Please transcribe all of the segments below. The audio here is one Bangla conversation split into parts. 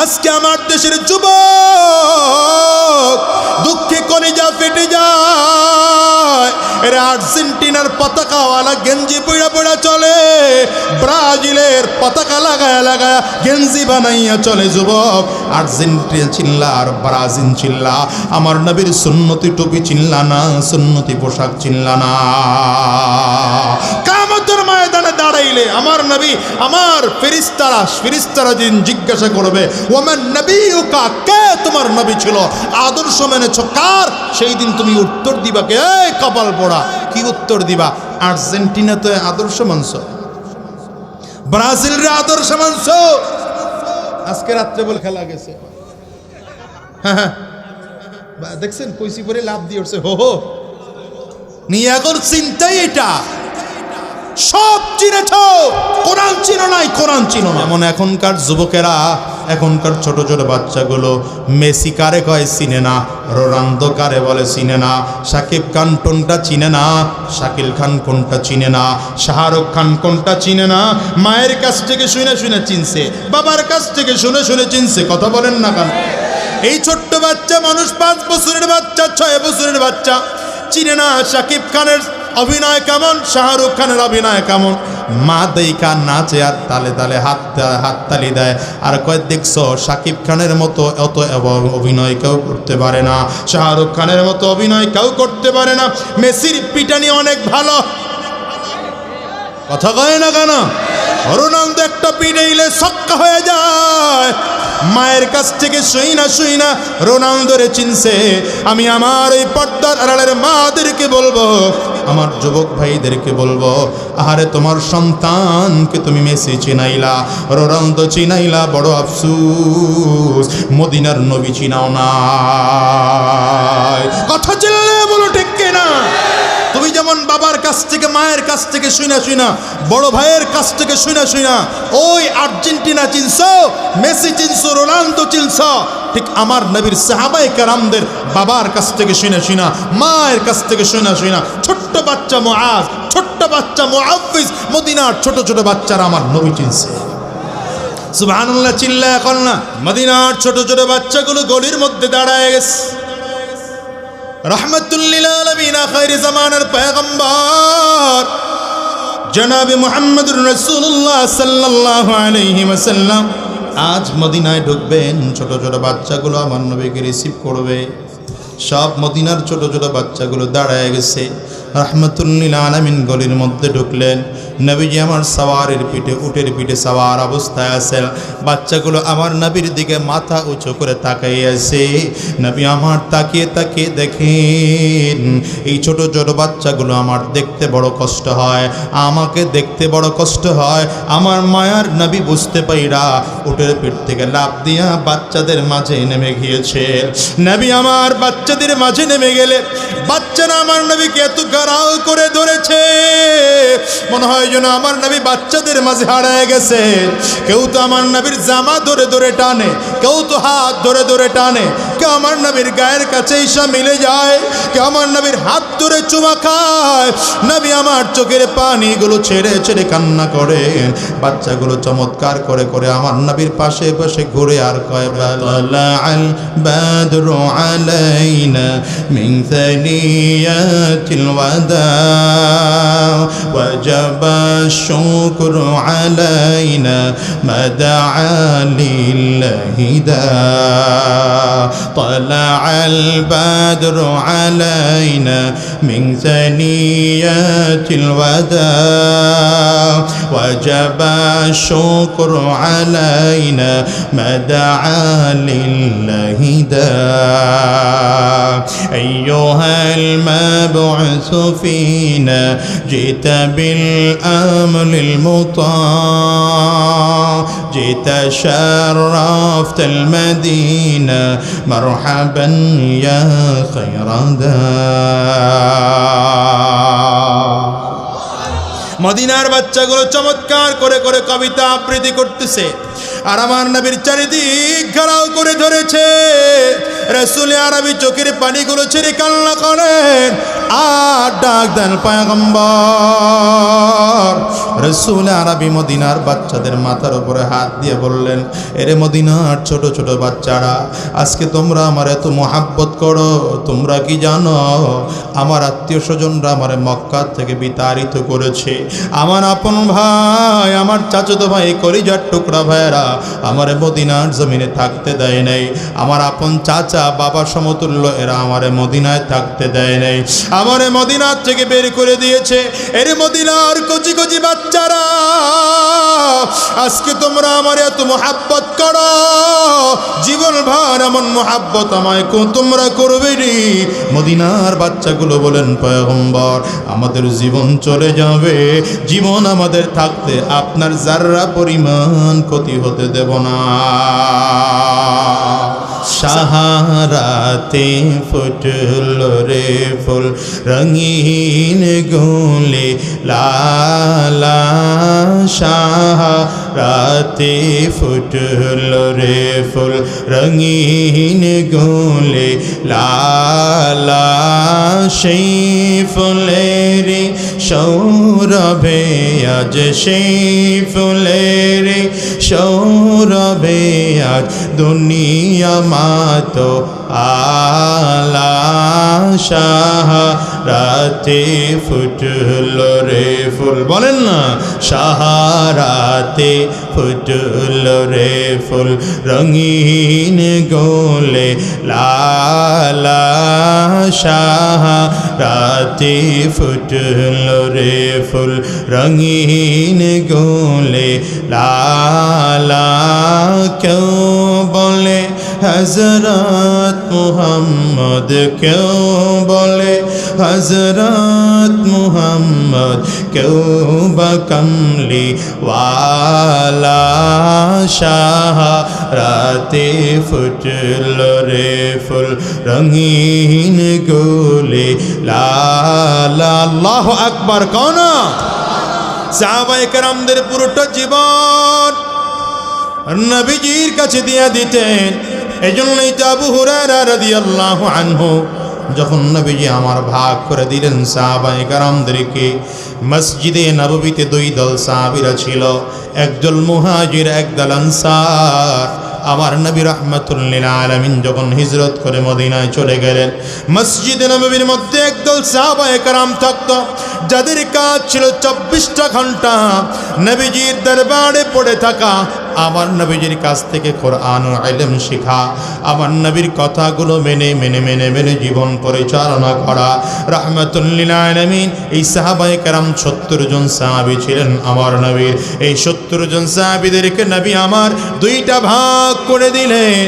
আজকে আমার দেশের যুবক দুঃখে কলিজা ফেটে যায়। এরা আর্জেন্টিনার পতাকাওয়ালা গেঞ্জি পড়া পড়া চলে, ব্রাজিলের পতাকা লাগায়া লাগায়া গেঞ্জি বানাইয়া চলে। যুবক আর্জেন্টিনা চিল্লা আর ব্রাজিল চিল্লা, আমার নবীর সুন্নতি টুপি চিল্লা না, সুন্নতি পোশাক চিল্লা না। কিয়ামতের ময়দানে দাঁড়াইলে আমার নবী, আমার ফেরেশতারা দিন জিজ্ঞাসা করবে, ওমান নবিয়ুকা, কে তোমার নবী ছিল, আদর্শ মেনেছ কার? সেই দিন তুমি উত্তর দিবা কে? এই কপাল পোড়া, কি উত্তর দিবা? আর্জেন্টিনা তো আদর্শ মানছ, ব্রাজিল রে আদর্শ মানছ। আজকে রাত্রে বল খেলা গেছে, হ্যাঁ দেখছেন কইসি পরে লাভ দিয়ে উঠছে, হো হো নিয়ে এখন চিন্তাই এটা। সব চিনেছ, কোরআন চিনো নাই, কোরআন চিনো না। এমন এখনকার যুবকেরা, এখনকার ছোট ছোট বাচ্চাগুলো মেসি কারে কয় চিনে না, রোনালদো কারে বলে চিনে না, শাকিব খান কোনটা চিনে না, শাকিল খান কোনটা চিনে না, শাহরুখ খান কোনটা চিনে না। মায়ের কাছ থেকে শুনে শুনে চিনছে, বাবার কাছ থেকে শুনে শুনে চিনছে। কথা বলেন না কেন? এই ছোট্ট বাচ্চা মানুষ, 5 বছরের বাচ্চা, 6 বছরের বাচ্চা চিনে না শাকিব খানের অভিনয় কেমন, শাহরুখ খানের অভিনয় কেমন। মা দেইকা নাচে আর তালে তালে হাততালি দেয়, আর কয় দেখছো শাকিব খানের মতো অত অভিনয় কেউ করতে পারে না, শাহরুখ খানের মতো অভিনয় কেউ করতে পারে না। মেসির পিটানি অনেক ভালো, কথা কয় না কেন? রোনালদো একটা পিটাইলে ছক্কা হয়ে যায়। মায়ের কাছ থেকে শুই না রোনালদোরে চিনছে। আমি আমার এই পর্দার আড়ালের মাদেরকে বলবো, আমার যুবক ভাইদেরকে বলবো, আহারে তোমার সন্তানকে তুমি মেসি চিনাইলা, রোনালদো চিনাইলা, বড় আফসোস মদিনার নবী চিনাও না। কথা চিনলে বলো ঠিক কিনা? তুমি যেমন বাবার কাছ থেকে, মায়ের কাছ থেকে শুনা, বড় ভাইয়ের কাছ থেকে শুনা ওই আর্জেন্টিনা চিনছো, মেসি চিনছো, রোনালদো চিনছো, ঠিক আমার নবীর সাহাবায়ে কেরামদের বাবার কাছ থেকে শুনা, মায়ের কাছ থেকে শুনা। ছোট্ট বাচ্চা মুআজ, ছোট্ট বাচ্চা মুআফফিজ, মদিনার ছোট ছোট বাচ্চারা আমার নবী চিনছে। সুবহানাল্লাহ চিল্লায়া কল না। মদিনার ছোট ছোট বাচ্চাগুলো গলির মধ্যে দাঁড়ায় গেছে। রহমাতুল্লিল আলামিন আখির জামানার পয়গম্বর জনাবে মুহাম্মদুর রাসূলুল্লাহ সাল্লাল্লাহু আলাইহি ওয়াসাল্লাম আজ মদিনায় ঢুকবেন। ছোট ছোট বাচ্চাগুলো আমার নবীকে রিসিভ করবে। সব মদিনার ছোট ছোট বাচ্চাগুলো দাঁড়ায় গেছে। রহমাতুল্লিল আলামিন গলির মধ্যে ঢুকলেন। নবীজি আমার সাওয়ারের পিঠে, উটের পিঠে সাওয়ার অবস্থায় আছেন। বাচ্চাগুলো আমার নবীর দিকে মাথা উঁচু করে তাকিয়ে আছে। নবী আমার তাকিয়ে তাকিয়ে দেখেন, এই ছোট ছোট বাচ্চাগুলো আমার দেখতে বড় কষ্ট হয়, আমাকে দেখতে বড় কষ্ট হয়। আমার মায়ার নবী বুঝতে পাইরা উটের পিঠ থেকে লাফ দিয়া বাচ্চাদের মাঝে নেমে গিয়েছে। নবী আমার বাচ্চাদের মাঝে নেমে গেলে বাচ্চারা আমার নবীকে এত গারাও করে ধরেছে, মনে হয় যেন আমার নবী বাচ্চাদের মাঝে হারায় গেছে। কেউ তো আমার নবীর জামা ধরে ধরে টানে, কেউ তো হাত ধরে ধরে টানে, কেউ আমার নবীর গায়ের কাছে এসে মিলে যায়, কেউ আমার নবীর হাত ধরে চুমা খায়। নবী আমার চোখের পানিগুলো ছেড়ে ছেড়ে কান্না করেন। বাচ্চাগুলো চমৎকার করে করে আমার নবীর পাশে পাশে ঘুরে আর কয়, বালাল বাদরু আলাইনা মিন সানিয়াতিল ওয়াদা ওয়াজাবা শুকরু আলাইনা মাদআ লিল্লাহি দা তালাআল বাদরু আলাইনা মিন সানিয়াতিল ওয়াদা ওয়াজাবা শুকরু আলাইনা মাদআ লিল্লাহি দা আইয়ুহাল মাবউসু ফিনা জিতা বিল আমলিল মুতা জিতা শাররাফতাল মাদিনা মারহাবান ইয়া খায়রাদা। মদিনার বাচ্চাগুলো চমৎকার করে করে কবিতা আবৃত্তি করতেছে, আর আমার নবীর চারিদিক ঘেরাও করে ধরেছে। রাসূল আরবি চোখের পানিগুলো ছেড়ে কান্না করেন আর ডাক দেন পয়গম্বর। রাসূল আরবি মদিনার বাচ্চাদের মাথার উপরে হাত দিয়ে বললেন, এরে মদিনার ছোট ছোট বাচ্চারা, আজকে তোমরা আমার এত মহাব্বত করো, তোমরা কি জানো আমার আত্মীয় স্বজনরা আমার মক্কা থেকে বিতাড়িত করেছে। আমার আপন ভাই, আমার চাচাতো ভাই, কলিজার টুকরা ভাইয়েরা আমার মদিনার জমিনে থাকতে দেয় নাই। আমার আপন চাচা বাবা সমতুল্য এরা আমার মদিনায় থাকতে দেয় নাই, আমার মদিনার থেকে বের করে দিয়েছে। এর মদিনার কচি কচি বাচ্চারা, আজকে তোমরা আমার এত মহাব্বত করো, জীবন ভর এমন মহাব্বত আমায় তোমরা করবে নি। মদিনার বাচ্চাগুলো বলেন, পয়গম্বর আমাদের জীবন চলে যাবে, জীবন আমাদের থাকতে আপনার যাররা পরিমাণ ক্ষতি হতে দেব না। সাহারাতে ফুটল রে ফুল রঙিন গোলে লালা, সাহারাতে ফুটল রে ফুল রঙিন গোলে লালা, সেই ফুলের সৌরভে আজ, সেই ফুলের সৌরভে আজ দুনিয়া মাতো আলা, সাহারাতে ফুটল রে ফুল। বলেন না, সাহারাতে ফুটল রে ফুল রঙিন গোলে লালা, সাহারাতে ফুটল রে ফুল রঙিন গোলে লালা। কেউ বলে হযরত মুহাম্মদ, কেউ বলে হযরত মুহাম্মদ, কেউ বা কমলি ওয়ালা, সাহারাতে ফুটল রে ফুল রঙিন গোলে লালা। আল্লাহু আকবার। কোন সাহাবায়ে কেরামদের পুরোটা জীবন নবীজির কাছে দিয়ে দিতেন। এজন্যই তো আবু হুরায়রা রাদিয়াল্লাহু আনহু যখন নবীজি আমার ভাগ করে দিলেন সাহাবায়ে কেরামদেরকে, মসজিদে নববীতে দুই দল সাহাবীরা ছিল, একদল মুহাজির, একদল আনসার। আমার নবী রাহমাতুল লিল আলামিন যখন হিজরত করে মদিনায় চলে গেলেন, মসজিদে নববীর মধ্যে একদল সাহাবায়ে কেরাম থাকতো, যাদের কাজ ছিল 24টা ঘন্টা নবীজির দরবারে পড়ে থাকা, আমার নবীজির কাছ থেকে কোরআন ও ইলম শেখা, আমার নবীর কথাগুলো মেনে মেনে মেনে মেনে জীবন পরিচালনা করা। রাহমাতুল লিল আলামিন এই সাহাবায়ে কেরাম 70 জন সাহাবী ছিলেন আমার নবীর। এই 70 জন সাহাবীদেরকে নবী আমার দুইটা ভাগ করে দিলেন।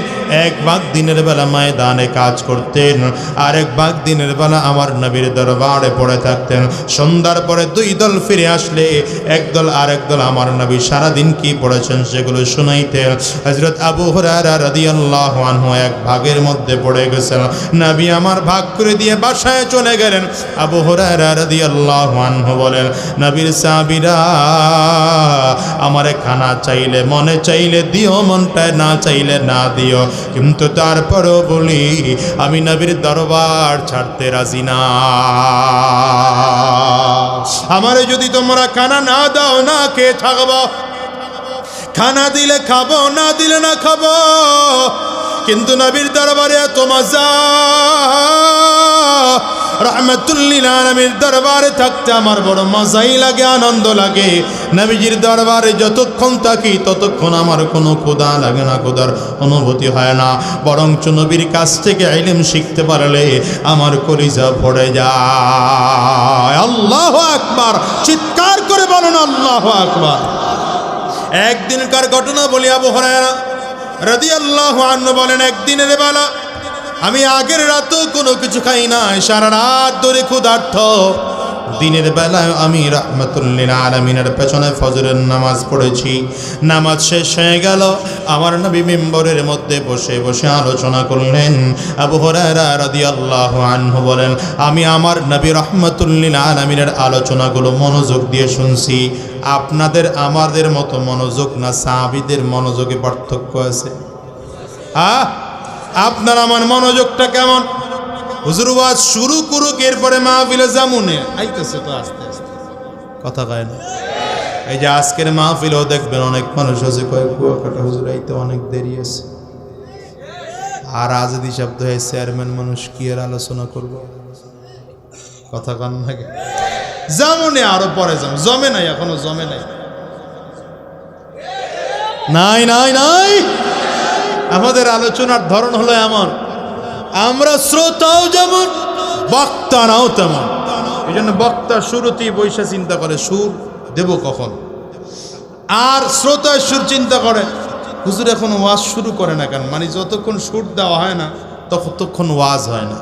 এক ভাগ দিনের বেলা ময়দানে কাজ করতেন, আর এক ভাগ দিনের বেলা আমার নবীর দরবারে পড়ে থাকতেন। সন্ধ্যার পরে দুই দল ফিরে আসলে একদল আর একদল আমার নবী সারাদিন কি পড়েছেন সেগুলো শুনাইতেন। হযরত আবু হুরায়রা রাদিয়াল্লাহু আনহু এক ভাগের মধ্যে পড়ে গেছেন, নবী আমার ভাগ করে দিয়ে বাসায় চলে গেলেন। আবু হুরায়রা রাদিয়াল্লাহু আনহু বলেন, নবীর সাহাবীরা আমারে খানা চাইলে মনে চাইলে দিও, মনটায় না চাইলে না দিও, কিন্তু তারপরও বলি আমি নবীর দরবার ছাড়তে রাজি না। আমারে যদি তোমরা খানা না দাও না কে থাকবো, খানা দিলে খাবো, না দিলে না খাবো, কিন্তু নবীর দরবারে এত মজা। রাহমাতুল লিল আলামিনের দরবারে থাকতে আমার বড় মজাই লাগে, আনন্দ লাগে। নবীজির দরবারে যতক্ষণ থাকি ততক্ষণ আমার কোনো ক্ষুধা লাগে না, ক্ষুধার অনুভূতি হয় না, বরঞ্চ নবীর কাছ থেকে ইলম শিখতে পারলে আমার কলিজা ভরে যায়। আল্লাহু আকবার। চিৎকার করে বলুন আল্লাহু আকবার। একদিনকার ঘটনা বলি। আবু হুরায়রা রাদিয়াল্লাহু আনহু বলেন, একদিনের বেলা আমি আগের রাতেও কোনো কিছু খাই না, সারা রাত ধরে ক্ষুধার্ত। দিনের বেলায় আমি রাহমাতুল লিল আলামিনের পেছনে ফজরের নামাজ পড়েছি। নামাজ শেষ হয়ে গেল, আমার নবী মিম্বরের মধ্যে বসে বসে আলোচনা করলেন। আবু হুরায়রা রাদিয়াল্লাহু আনহু বলেন, আমি আমার নবী রাহমাতুল লিল আলামিনের আলোচনাগুলো মনোযোগ দিয়ে শুনছি। আপনাদের আমাদের মতো মনোযোগ না, সাহাবীদের মনোযোগে পার্থক্য আছে। আপনার আমার মনোযোগটা কেমন? হুজুর ওয়াজ শুরু করুক, এরপরে মাহফিলে জামুনে আইতেছে তো আস্তে আস্তে, কথা কয় না? এই যে আজকের মাহফিলেও দেখবেন অনেক মানুষ আছে কয়েক কুয়াকাটা, হুজুর আইতে অনেক দেরি আছে। আর আজাদি শব্দ হয় চেয়ারম্যান মানুষ কি এর আলোচনা করব, কথা কান লাগে। জামুনে আরো পরে জমে নাই, এখনো জমে নাই। নাই নাই নাই, আমাদের আলোচনার ধরন হলো এমন, আমরা শ্রোতাও যেমন বক্তারাও তেমন। এই জন্য বক্তা শুরুতেই বৈশা চিন্তা করে সুর দেব কখন, আর শ্রোতা সুর চিন্তা করে হুজুর এখন ওয়াজ শুরু করে না কেন, মানে যতক্ষণ সুর দেওয়া হয় না ততক্ষণ ওয়াজ হয় না।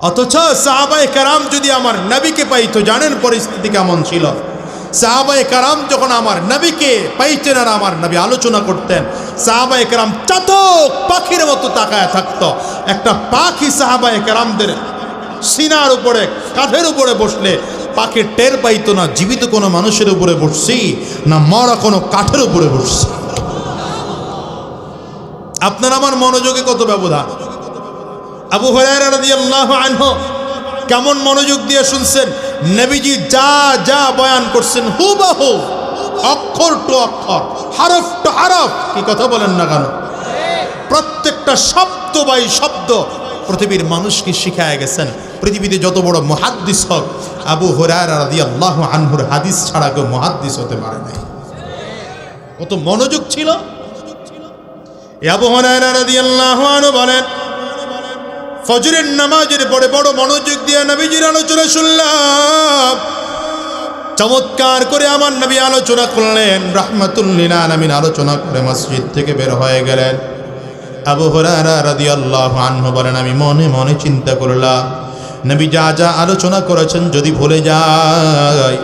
অথচ সাহাবায়ে কেরাম যদি আমার নবীকে পাইতো, জানেন পরিস্থিতি কেমন ছিল? সাহাবায়ে কেরাম যখন আমার নবীকে পাইতেন আর আমার নবী আলোচনা করতেন, সাহাবায়ে কেরাম চাতক পাখির মতো তাকায় থাকতো। একটা পাখি সাহাবায়ে কেরামদের সিনার উপরে, কাঁধের উপরে বসলে পাখি টের পাইতো না জীবিত কোনো মানুষের উপরে বসছি না মরা কোনো কাঠের উপরে বসছি। আপনার আমার মনোযোগে কত ব্যবধান। আবু হুরায়রা রাদিয়াল্লাহু আনহু কেমন মনোযোগ দিয়ে শুনছেন, নবীজি যা যা বয়ান করছেন হুবহু অক্ষর টু অক্ষর, হরফ টু হরফ, কি কথা বলেন না কেন? প্রত্যেকটা শব্দ বাই শব্দ পৃথিবীর মানুষকে শিখায় গেছেন। পৃথিবীতে যত বড় মুহাদ্দিস হোক, আবু হুরায়রা রাদিয়াল্লাহু আনহুর হাদিস ছাড়া কেউ মুহাদ্দিস হতে পারে নাই। কত মনোযোগ ছিল। আবু হুরায়রা রাদিয়াল্লাহু আনহু বলেন, ফজরের নামাজের পরে বড় মনোযোগ দিয়ে নবীজির আলোচনা শুনলাম। চমৎকার করে আমার নবী আলোচনা করলেন, রাহমাতুল লিল আলামিন আলোচনা করে মসজিদ থেকে বের হয়ে গেলেন। আবু হুরায়রা রাদিয়াল্লাহু আনহু বলেন, আমি মনে মনে চিন্তা করলাম নবী যা যা আলোচনা করেছেন যদি ভুলে যায়,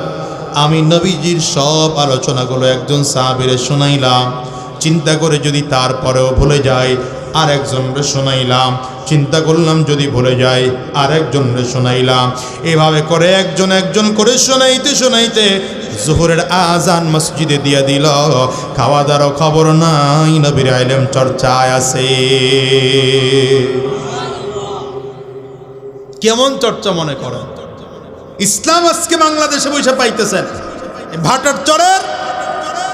আমি নবীজির সব আলোচনাগুলো একজন সাহাবীরে শোনাইলাম, চিন্তা করে যদি তারপরেও ভুলে যায় আর একজনরে শোনাইলাম, চিন্তা করলাম যদি ভুলে যাই আর একজনরে শোনাইলাম। এভাবে করে একজন একজন করে শোনাইতে শোনাইতে জোহরের আজান মসজিদে দিয়ে দিল। খাওয়া দাওয়ার খবর নাই, নবীর ইলম চর্চায় আছে। কেমন চর্চা মনে করেন? ইসলাম আজকে বাংলাদেশে বসে পাইতেছেন, ভাটার চরের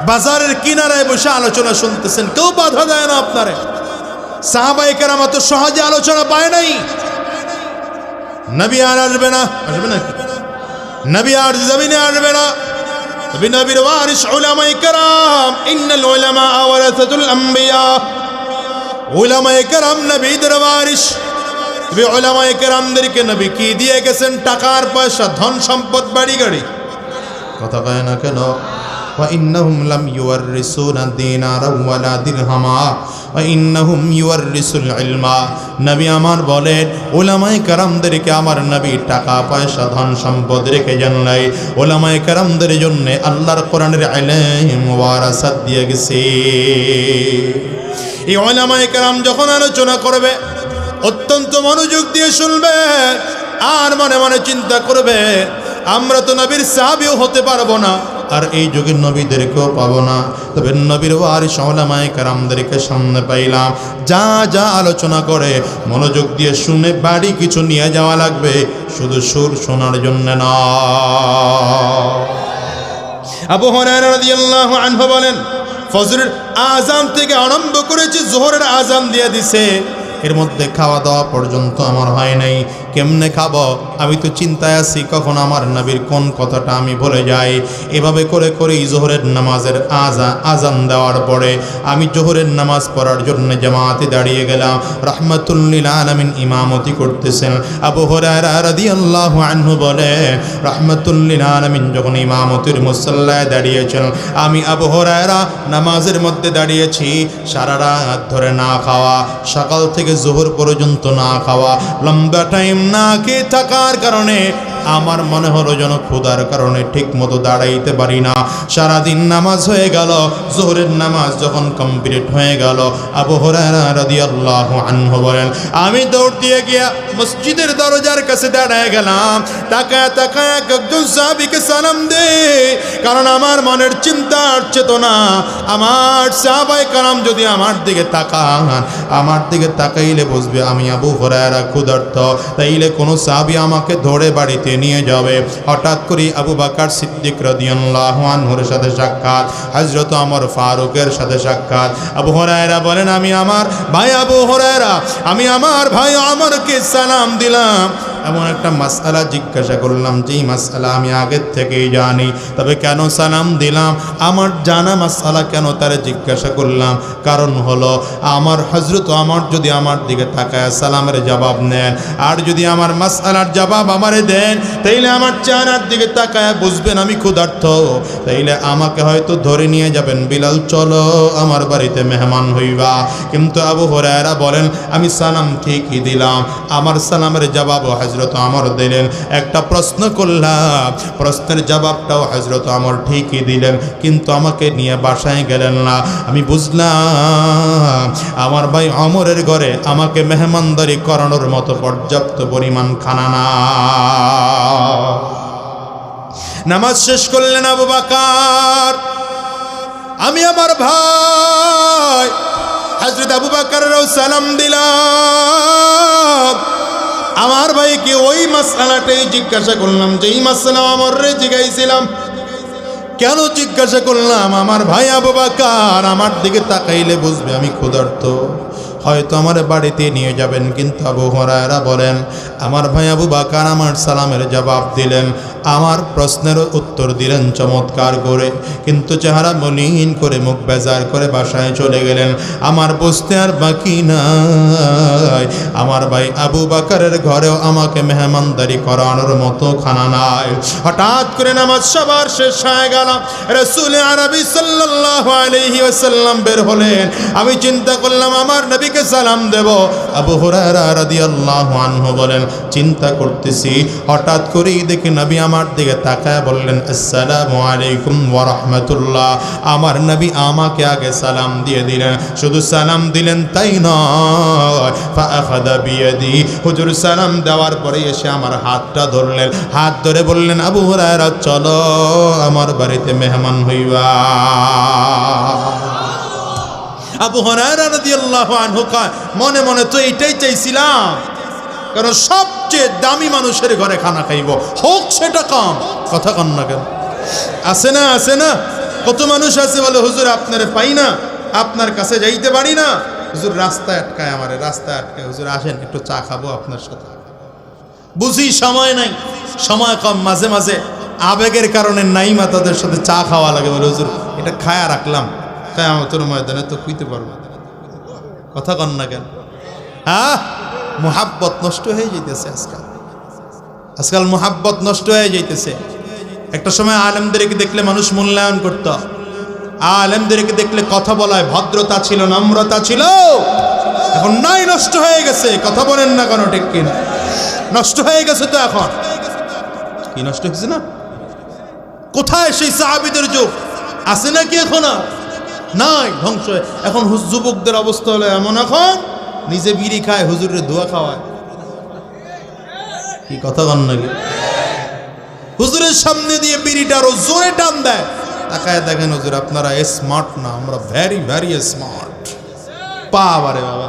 বাজারের কিনারায় বসে আলোচনা শুনতেছেন, কেউ বাধা দেয় না আপনারে। সাহাবায়ে কেরাম এত সহজে আলোচনা পায় নাই। নবী আর আসবে না, আসবে না, নবী আর জমিনে আসবে না। তবে নবীর ওয়ারিস উলামায়ে কেরাম, ইন্নাল উলামা ওয়ারাসাতুল আমবিয়া, উলামায়ে কেরাম নবীদের ওয়ারিস। তবে উলামায়ে কেরামদেরকে নবী কি দিয়ে গেছেন? টাকার পয়সা, ধন সম্পদ, বাড়ি গাড়ি, কথা কয় না কেন? وإنهم لم يورثونا دينارا ولا درهما وإنهم يورثوا العلم। নবী আমার বলেন, উলামায়ে কেরামদেরকে আমার নবী টাকা পয়সা ধন সম্পদ রেখে যান নাই, উলামায়ে কেরামদের জন্য আল্লাহর কোরআনের ইলম ওয়ারাসাত দিয়ে গেছে। এই উলামায়ে কেরাম যখন আলোচনা করবে অত্যন্ত মনোযোগ দিয়ে শুনবে আর মনে মনে চিন্তা করবে, আমরা তো নবীর সাহাবীও হতে পারবো না, আর এই যুগের নবীদেরকেও পাবো না। তবে নবীর ওয়ারিস উলামায়ে কেরামদেরকে সামনে পাইলাম, যা যা আলোচনা করে মনোযোগ দিয়ে শুনে বাড়ি কিছু নিয়ে যাওয়া লাগবে, শুধু সুর শোনার জন্য না। আবু হুরায়রা রাদিয়াল্লাহু আনহু বলেন, ফজরের আযান থেকে আরম্ভ করেছে যোহরের আযান দিয়ে দিছে, এর মধ্যে খাওয়া দাওয়া পর্যন্ত আমার হয় নাই। কেমনে খাবো? আমি তো চিন্তায় আছি কখন আমার নবীর কোন কথাটা আমি ভুলে যাই। এভাবে করে করেই জোহরের নামাজের আজান দেওয়ার পরে আমি জোহরের নামাজ পড়ার জন্য জামাতে দাঁড়িয়ে গেলাম। রাহমাতুল লিল আলামিন ইমামতি করতেছেন। আবু হুরায়রা রাদিয়াল্লাহু আনহু বলে, রাহমাতুল লিল আলামিন যখন ইমামতির মুসাল্লায় দাঁড়িয়েছেন, আমি আবু হুরায়রা নামাজের মধ্যে দাঁড়িয়েছি। সারা রাত ধরে না খাওয়া, সকাল থেকে জোহর পর্যন্ত না খাওয়া, লম্বা টাইম না খেয়ে থাকার কারণে আমার মনে হলো যেন ক্ষুধার কারণে ঠিক মতো দাঁড়াইতে পারি না। সারাদিন নামাজ হয়ে গেল, জোহরের নামাজ যখন কমপ্লিট হয়ে গেল, আবু হুরায়রা রাদিয়াল্লাহু আনহু বলেন, আমি দৌড় দিয়ে গিয়া মসজিদের দরজার কাছে দাঁড়ায় গেলাম। তাকায় তাকায় একজন সাহাবীকে সালাম দে, কারণ আমার মনের চিন্তার চেতনা, আমার সাহাবায়ে কেরাম যদি আমার দিকে তাকান, আমার দিকে তাকাইলে বুঝবে আমি আবু হুরায়রা ক্ষুধার্ত, তাইলে কোনো সাহাবী আমাকে ধরে বাড়িতে নিয়ে যাবে। হঠাৎ করে আবু বকর সিদ্দিক রাদিয়াল্লাহু আনহুর সাথে সাক্ষাৎ, হযরত ওমর ফারুকের সাথে সাক্ষাৎ। আবু হুরায়রা বলেন, আমি আমার ভাই আবু হুরায়রা, আমি আমার ভাই ওমরকে সালাম দিলাম, এমন একটা মাসআলা জিজ্ঞাসা করলাম যেই মাসআলা আমি আগের থেকেই জানি, তবে কেন সালাম দিলাম, আমার জানা মাসআলা কেন তারে জিজ্ঞাসা করলাম, কারণ হলো আমার হযরত ওমর যদি আমার দিকে তাকায় সালামের জবাব নেন, আর যদি আমার মাসআলার জবাব আমারে দেন, তাইলে আমার চেহারার দিকে তাকায় বুঝবেন আমি ক্ষুধার্ত, তাইলে আমাকে হয়তো ধরে নিয়ে যাবেন, বিলাল চলো আমার বাড়িতে মেহমান হইবা। কিন্তু আবু হুরায়রা বলেন, আমি সালাম ঠিকই দিলাম, আমার সালামের জবাব হযরত ওমর দিলেন। একটা প্রশ্ন করলাম, প্রশ্নের জবাবটাও হযরত ওমর ঠিকই দিলেন, কিন্তু আমাকে নিয়ে বাসায় গেলেন না। আমি বুঝলাম আমার ভাই ওমরের ঘরে আমাকে মেহমানদারি করানোর মতো পর্যাপ্ত পরিমাণ খানা না। নামাজ শেষ করলেন আবু বকর, আমি আমার ভাই হযরত আবু বকরেরও সালাম দিলাম। আমার ভাইকে ওই মাসআলাটাই জিজ্ঞাসা করলাম যেই মাসআলা ওমরে জিজ্ঞাসিলাম। কেন জিজ্ঞাসা করলাম, আমার ভাই আবু বকর আমার দিকে তাকাইলে বুঝবে আমি ক্ষুধার্ত, হয়তো আমার বাড়িতে নিয়ে যাবেন। কিন্তু আবু হুরায়রা বলেন, আমার ভাই আবু বকর আমার সালামের জবাব দিলেন, আমার প্রশ্নের উত্তর দিলেন চমৎকার করে, কিন্তু চেহারা মলিন করে মুখ বেজার করে বাসায় চলে গেলেন। আমার বুঝতে আর বাকি নাই, আমার ভাই আবু বকরের ঘরেও আমাকে মেহমানদারি করানোর মতো খানা নাই। হঠাৎ করে নামাজ সবার শেষ হয়ে গেল, রাসূল আরবি সাল্লাল্লাহু আলাইহি ওয়াসাল্লাম বের হলেন। আমি চিন্তা করলাম আমার নবীকে সালাম দেব। আবু হুরায়রা রাদিয়াল্লাহু আনহু বলেন, চিন্তা করতেছি, হঠাৎ করেই দেখি নবী আমার দিকে তাকায় বললেন, আসসালামু আলাইকুম ওয়া রাহমাতুল্লাহ। আমার নবী আমাকে আগে সালাম দিয়ে দিলেন, শুধু সালাম দিলেন তাই নয়, ফাআখাযা বিয়াদি, হুজুর সালাম দেওয়ার পরে এসে আমার হাতটা ধরলেন, হাত ধরে বললেন, আবু হুরায়রা চলো আমার বাড়িতে মেহমান হইবা। আবু হুরায়রা রাদিয়াল্লাহু আনহু কয়, মনে মনে তো এইটাই চাইছিলাম, কারণ সবচেয়ে দামি মানুষের ঘরে খানা খাইব, হোক সেটা কম। কথা কন না কেন? আছে না, আছে না, কত মানুষ আছে বলে হুজুর আপনারে পাই না, আপনার কাছে যাইতে পারি না, হুজুর রাস্তায় আটকায়, আমারে রাস্তায় আটকায়, হুজুর আসেন একটু চা খাবো আপনার সাথে। বুঝি সময় নাই, সময় কম, মাঝে মাঝে আবেগের কারণে নাইমা তাদের সাথে চা খাওয়া লাগে, বলে হুজুর এটা খায়া রাখলাম, কিয়ামতের ময়দানে তো কইতে পারবো। কথা কন না কেন? মুহাব্বত নষ্ট হয়ে যাইতেছে আজকাল, আজকাল মুহাব্বত নষ্ট হয়ে যাইতেছে। একটা সময় আলেমদেরকে দেখলে মানুষ মূল্যায়ন করত, আলেমদেরকে দেখলে কথা বলায় ভদ্রতা ছিল, নম্রতা ছিল, এখন নাই, নষ্ট হয়ে গেছে। কথা বলেন না কেন? ঠিক কিনা? নষ্ট হয়ে গেছে তো। এখন কি নষ্ট হয়েছে না? কোথায় সেই সাহাবীদের যুগ? আছে নাকি এখন? নাই, ধ্বংস। এখন যুবকদের অবস্থা হলো এমন, এখন নিজে বিড়ি খায়, হুজুরের দোয়া খাওয়ায়। কি কথা কন নাকি? হুজুরের সামনে দিয়ে বিড়িটা আরো জোরে টান দেয়, তাকায় দেখেন হুজুর আপনারা স্মার্ট না, আমরা ভেরি ভেরি স্মার্ট। বাবারে বাবা,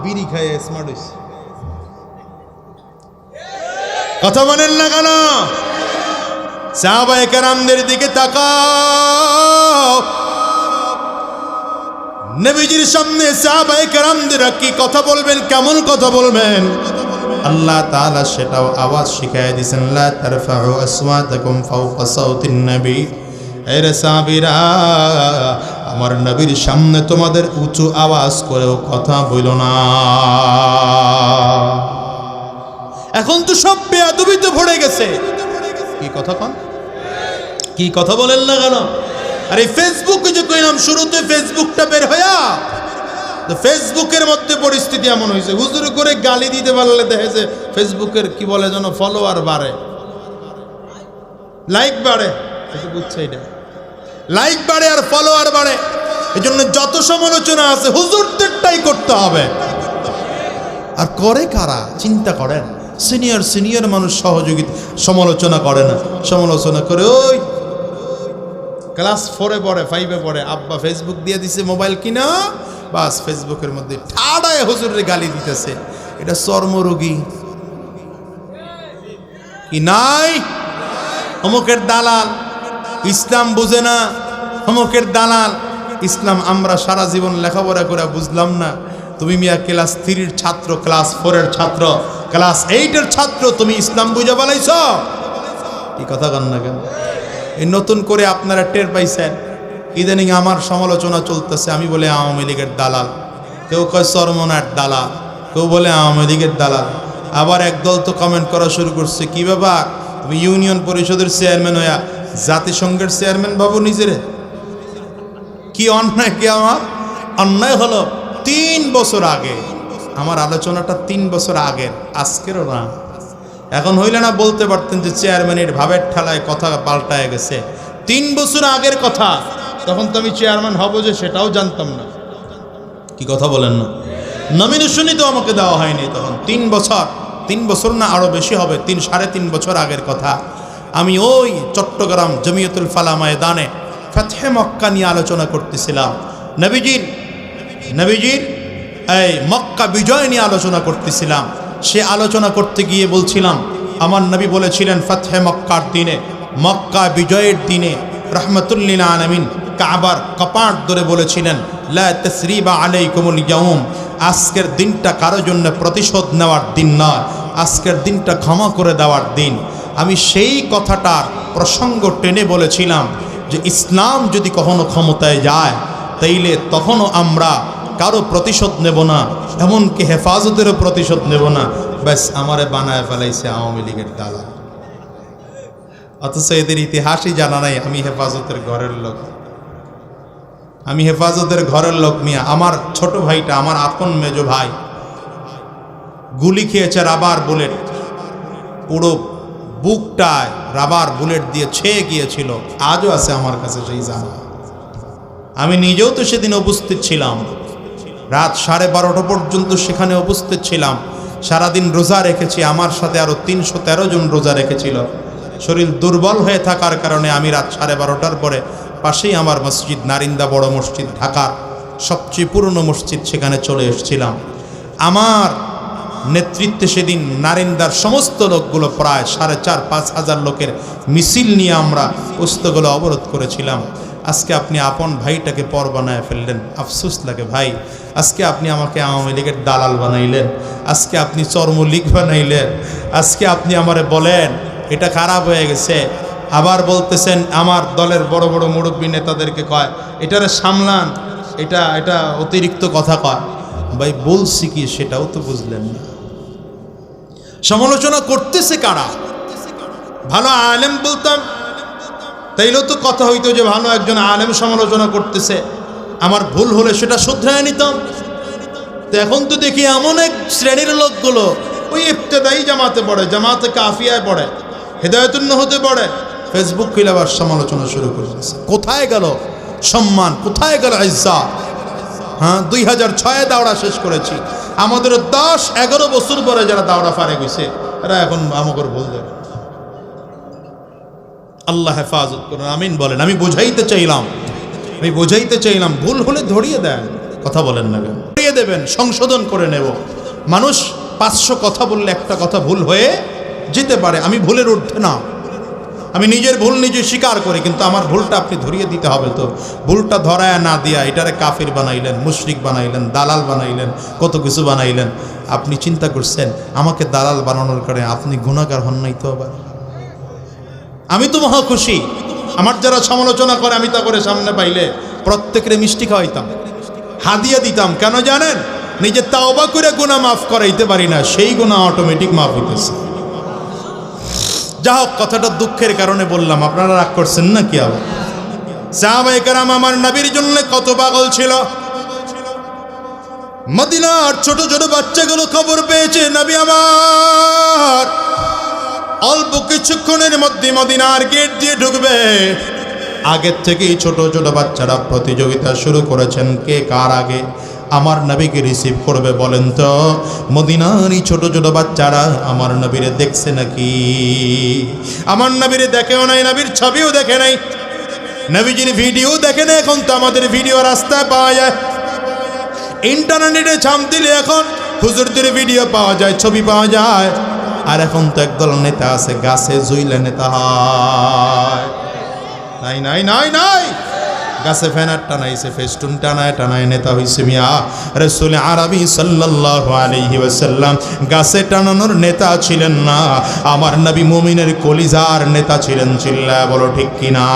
বিড়ি খায় স্মার্ট হইছে। কথা বলেন না কেন? সাহাবায়ে কেরামদের দিকে তাকাও, নবীজির সামনে সাহাবায়ে কেরামদের কি কথা বলবেন, কেমন কথা বলবেন, আল্লাহ তাআলা সেটাও আওয়াজ শিখায় দিয়েছেন, লা তারফাউ আসওয়াতাকুম ফাওকা সাউতিন নবী। এরে সাহাবীরা, আমার নবীর সামনে তোমাদের উঁচু আওয়াজ করেও কথা বলো না। এখন তো সব বেয়াদবিতে ভরে গেছে। কি কথা কন? কি কথা বলেন না কেন? আরে ফেসবুকে যে কইলাম শুরুতে, ফেসবুকটা বের হইয়া, তো ফেসবুকের মধ্যে পরিস্থিতি এমন হয়েছে, হুজুর করে গালি দিতে পারলে দেখে যে ফেসবুকের কি বলে যেন ফলোয়ার বাড়ে। লাইক বাড়ে, এটা বুঝছে, এটা লাইক বাড়ে আর ফলোয়ার বাড়ে। এই জন্য যত সমালোচনা আছে হুজুরদেরটাই করতে হবে। আর করে কারা চিন্তা করেন? সিনিয়র মানুষ সহযোগিতা সমালোচনা করে না, সমালোচনা করে ওই ক্লাস 4-এ পড়ে 5-এ পড়ে, আব্বা ফেসবুক দিয়ে দিছে মোবাইল কিনা, বাস ফেসবুকের মধ্যে ঠাড়ায় হুজুরের গালি দিতেছে। এটা চর্মরোগী কি নাই? অমুকের দালাল, ইসলাম বুঝে না, অমুকের দালাল। ইসলাম আমরা সারা জীবন লেখাপড়া করে বুঝলাম না। তুমি মিয়া ক্লাস 3-এর ছাত্র, ক্লাস 4-এর ছাত্র, ক্লাস 8-এর ছাত্র, তুমি ইসলাম বুঝা বলাইছ? কি কথা কন না কেন? এই নতুন করে আপনারা টের পাইছেন, ইদানিং আমার সমালোচনা চলতেছে। আমি বলে আওয়ামী লীগের দালাল, কেউ কয় চরমনার দালাল, কেউ বলে আওয়ামী লীগের দালাল। আবার একদল তো কমেন্ট করা শুরু করছে, কি ব্যাপার তুমি ইউনিয়ন পরিষদের চেয়ারম্যান হইয়া জাতিসংঘের চেয়ারম্যান ভাবো নিজেরে? কি অন্যায়, কি আমার অন্যায় হলো? 3 বছর আগে আমার আলোচনাটা, 3 বছর আগের, আজকেরও না। এখন হইলে না বলতে পারতেন যে চেয়ারম্যানের ভাবের ঠেলায় কথা পাল্টায় গেছে। 3 বছর আগের কথা, তখন তো আমি চেয়ারম্যান হব যে সেটাও জানতাম না। কি কথা বলেন না? নমিনেশনই তো আমাকে দেওয়া হয়নি তখন। 3 বছর না আরো বেশি হবে, 3-3.5 বছর আগের কথা। আমি ওই চট্টগ্রাম জমিয়তুল ফালা ময়দানে ফাতহে মক্কা নিয়ে আলোচনা করতেছিলাম। নবীজির এই মক্কা বিজয় নিয়ে আলোচনা করতেছিলাম। সে আলোচনা করতে গিয়ে বলছিলাম, আমার নবী বলেছিলেন ফাতহে মক্কার দিনে, মক্কা বিজয়ের দিনে রাহমাতুল লিল আলামিন কাবার কপাট ধরে বলেছিলেন, লা তাসরিবা আলাইকুমুল ইয়াউম, আজকের দিনটা কারো জন্য প্রতিশোধ নেওয়ার দিন নয়, আজকের দিনটা ক্ষমা করে দেওয়ার দিন। আমি সেই কথাটার প্রসঙ্গ টেনে বলেছিলাম যে ইসলাম যদি কখনো ক্ষমতায় যায় তাইলে তখনও আমরা কারো প্রতিশোধ নেব না, এমনকি হেফাজতেরও প্রতিশোধ নেব না। ব্যাস আমারে বানায় ফেলাইছে আওয়ামী লীগের দালাল। অথচ এদের ইতিহাসই জানা নাই আমি হেফাজতের ঘরের লোক। আমি হেফাজতের ঘরের লোক মিয়া। আমার ছোট ভাইটা, আমার আপন মেজো ভাই, গুলি খেয়েছে রাবার বুলেট, পুরো বুকটায় রাবার বুলেট দিয়ে ছেয়ে গিয়েছিল। আজও আছে আমার কাছে সেই জানা। আমি নিজেও তো সেদিন উপস্থিত ছিলাম, রাত 12:30 পর্যন্ত সেখানে উপস্থিত ছিলাম। সারাদিন রোজা রেখেছি, আমার সাথে আরো 313 জন রোজা রেখেছিল। শরীর দুর্বল হয়ে থাকার কারণে আমি রাত 12:30টার পরে পাশেই আমার মসজিদ, নারিন্দা বড় মসজিদ, ঢাকার সবচেয়ে পুরনো মসজিদ, সেখানে চলে এসেছিলাম। আমার নেতৃত্বে সেদিন নারিন্দার সমস্ত লোকগুলো, প্রায় 4,500-5 হাজার লোকের মিছিল নিয়ে আমরা পোস্তগুলো অবরোধ করেছিলাম। আজকে আপনি আপন ভাইটাকে পর বানায় ফেললেন, আফসোস লাগে ভাই। আজকে আপনি আমাকে আওয়ামী লীগের দালাল বানাইলেন, আজকে আপনি চর্মলীগ বানাইলেন, আজকে আপনি আমারে বলেন এটা খারাপ হয়ে গেছে। আবার বলতেছেন আমার দলের বড় বড় মুরব্বী নেতাদেরকে কয় এটারে সামলান, এটা অতিরিক্ত কথা কয়। ভাই বলছি কি সেটাও তো বুঝলেন না। সমালোচনা করতেছে কারা? ভালো আলেম বলতাম তাইলেও তো কথা হইতো যে ভালো একজন আলেম সমালোচনা করতেছে, আমার ভুল হলে সেটা শুধরায় নিতাম। তো এখন তো দেখি এমন এক শ্রেণীর লোকগুলো ওই ইবতেদায়ী জামাতে পড়ে, জামাতে কাফিয়ায় পড়ে, হেদায়েতুন হতে পড়ে, ফেসবুক খুলে আবার সমালোচনা শুরু করে দিয়েছে। কোথায় গেল সম্মান, কোথায় গেল ইজ্জত? হ্যাঁ, 2006-এ দাওড়া শেষ করেছি। আমাদের 10-11 বছর পরে যারা দাওড়া ফারেক হয়েছে এরা এখন আমাকে ভুল দেবে। আল্লাহ হেফাজত করুন, আমিন বলেন। আমি বোঝাইতে চাইলাম ভুল হলে ধরিয়ে দেন, কথা বলেন না কেন? ধরিয়ে দেবেন, সংশোধন করে নেব। মানুষ 500 কথা বললে একটা কথা ভুল হয়ে যেতে পারে, আমি ভুলের ঊর্ধ্বে না। আমি নিজের ভুল নিজে স্বীকার করি, কিন্তু আমার ভুলটা আপনি ধরিয়ে দিতে হবে। তো ভুলটা ধরায় না দিয়া এটারে কাফির বানাইলেন, মুশরিক বানাইলেন, দালাল বানাইলেন, কত কিছু বানাইলেন। আপনি চিন্তা করছেন আমাকে দালাল বানানোর কারণে আপনি গুনাহগার হন নাই তো? আবার আমি তো মহা খুশি। আমার যারা সমালোচনা করে আমি তা করে সামনে পাইলে প্রত্যেকের মিষ্টি খাওয়াইতাম, হাদিয়া দিতাম। কেন জানেন? নিজে তাওবা করে গুনাহ মাফ করাইতে পারি না, সেই গুনাহ অটোমেটিক মাফ হইতেছে। যা হোক, কথাটা দুঃখের কারণে বললাম, আপনারা রাগ করছেন না কি? আবার সাহাবায়ে কেরাম আমার নবীর জন্য কত পাগল ছিল। মদিনার ছোট ছোট বাচ্চাগুলো খবর পেয়েছে নবী আমার অল্প কিছুক্ষণের মধ্যে মদিনার গেট দিয়ে ঢুকবে। আগের থেকেই ছোট ছোট বাচ্চারা প্রতিযোগিতা শুরু করেছেন, কে কার আগে আমার নবীকে রিসিভ করবে। বলেন তো মদিনার এই ছোট ছোট বাচ্চারা আমার নবীরে দেখছে নাকি? আমার নবীরে দেখেও নাই, নবীর ছবিও দেখে নাই, নবীজির ভিডিও দেখে না। এখন তো আমাদের ভিডিও রাস্তায় পাওয়া যায়, ইন্টারনেটে ছাপ দিলে এখন হুজুরদের ভিডিও পাওয়া যায়, ছবি পাওয়া যায়। আর এখন তো একদল নেতা আছে গাছে জুইলে নেতা হয়। নাই নাই নাই নাই, গাছে ফ্যানার টানাইছে, ফেস্টুন টানায় টানায় নেতা হইছে মিয়া। রাসূল আরবি সাল্লাল্লাহু আলাইহি ওয়াসাল্লাম গাছে টানানোর নেতা ছিলেন না, আমার নবী মুমিনের কলিজার নেতা ছিলেন। চিল্লায় বলো ঠিক কিনা?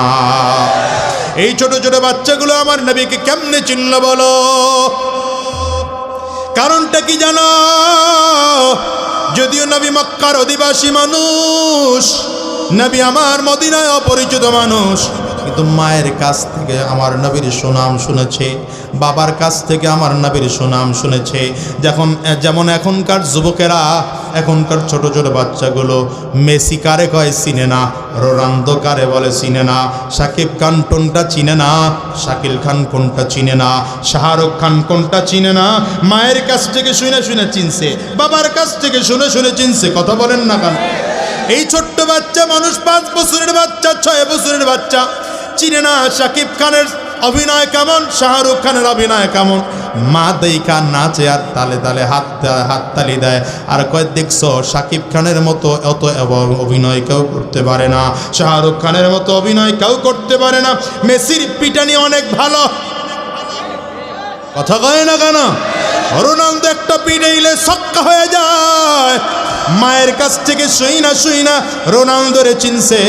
এই ছোট ছোট বাচ্চাগুলো আমার নবীকে কেমনে চিনল বলো? কারণটা কি জানো? যদিও নবী মক্কার অধিবাসী মানুষ, নবী আমার মদিনায় অপরিচিত মানুষ, কিন্তু মায়ের কাছ থেকে আমার নবীর সুনাম শুনেছে, বাবার কাছ থেকে আমার নবীর সুনাম শুনেছে। যেমন এখনকার যুবকেরা, এখনকার ছোট ছোট বাচ্চাগুলো মেসি কারে কয় চিনে না, রোনালদো কারে বলে চিনে না, শাকিব খান কোনটা চিনে না, শাকিল খান কোনটা চিনে না, শাহরুখ খান কোনটা চিনে না। মায়ের কাছ থেকে শুনে শুনে চিনছে, বাবার কাছ থেকে শুনে শুনে চিনছে। কথা বলেন না কেন? এই ছোট্ট বাচ্চা মানুষ, 5 বছরের বাচ্চা, 6 বছরের বাচ্চা চিনে না শাকিব খানের অভিনয় কেমন, শাহরুখ খানের অভিনয় কেমন। মা দেইকা নাচে আর তালে তালে হাততালি দেয়, আর কয় দেখছো শাকিব খানের মতো অত অভিনয় কেউ করতে পারে না, শাহরুখ খানের মতো অভিনয় কেউ করতে পারে না, মেসির পিটানি অনেক ভালো। কথা কয় না কেন? রোনালদো একটা পিটাইলে ছক্কা হয়ে যায়। মায়ের কাছ থেকে শুই না রোনালদোরে চিনছে।